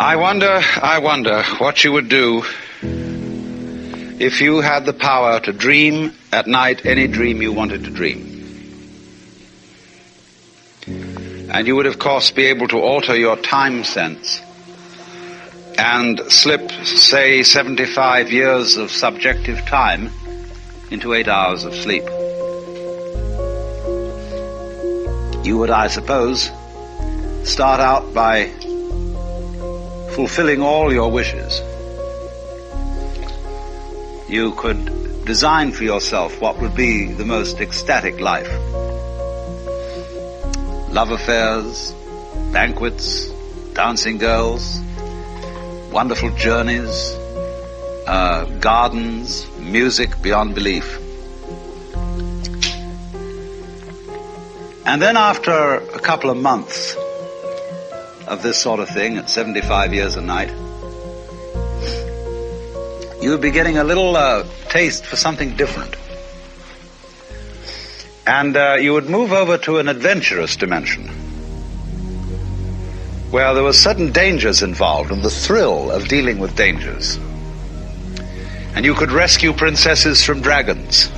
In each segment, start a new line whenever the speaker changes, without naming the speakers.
I wonder what you would do if you had the power to dream at night any dream you wanted to dream. And you would, of course, be able to alter your time sense and slip, say, 75 years of subjective time into 8 hours of sleep. You would, I suppose, start out by fulfilling all your wishes. You could design for yourself what would be the most ecstatic life. Love affairs, banquets, dancing girls, wonderful journeys, gardens, music beyond belief. And then after a couple of months of this sort of thing at 75 years a night, you would be getting a little taste for something different. And you would move over to an adventurous dimension where there were certain dangers involved and the thrill of dealing with dangers. And you could rescue princesses from dragons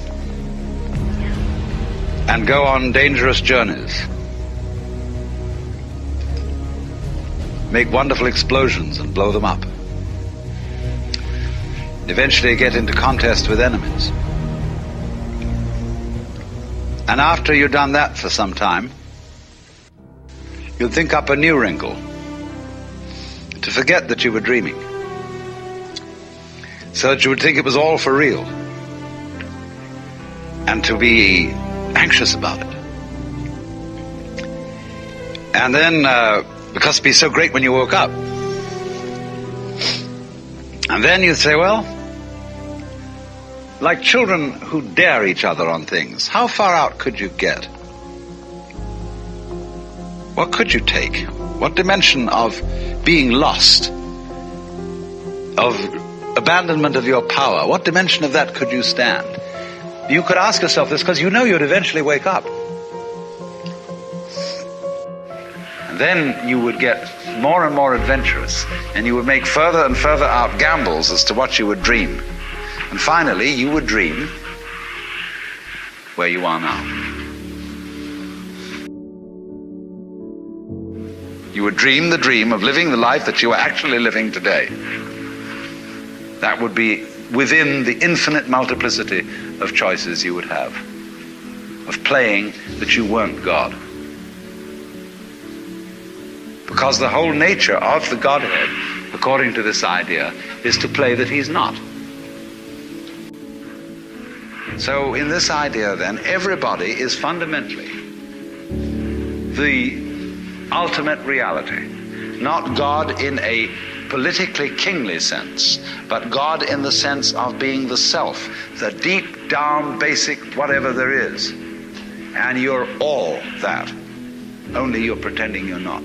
and go on dangerous journeys, make wonderful explosions and blow them up, eventually get into contest with enemies. And after you've done that for some time, you'd think up a new wrinkle to forget that you were dreaming, so that you would think it was all for real, and to be anxious about it. And then, because it'd be so great when you woke up, and then you'd say, well, like children who dare each other on things, how far out could you get? What could you take? What dimension of being lost, of abandonment of your power, what dimension of that could you stand? You could ask yourself this because you know you'd eventually wake up. And then you would get more and more adventurous, and you would make further and further out gambles as to what you would dream. And finally, you would dream where you are now. You would dream the dream of living the life that you are actually living today. That would be within the infinite multiplicity of choices you would have, of playing that you weren't God. Because the whole nature of the Godhead, according to this idea, is to play that he's not. So in this idea then, everybody is fundamentally the ultimate reality. Not God in a politically kingly sense, but God in the sense of being the self, the deep down basic whatever there is. And you're all that, only you're pretending you're not.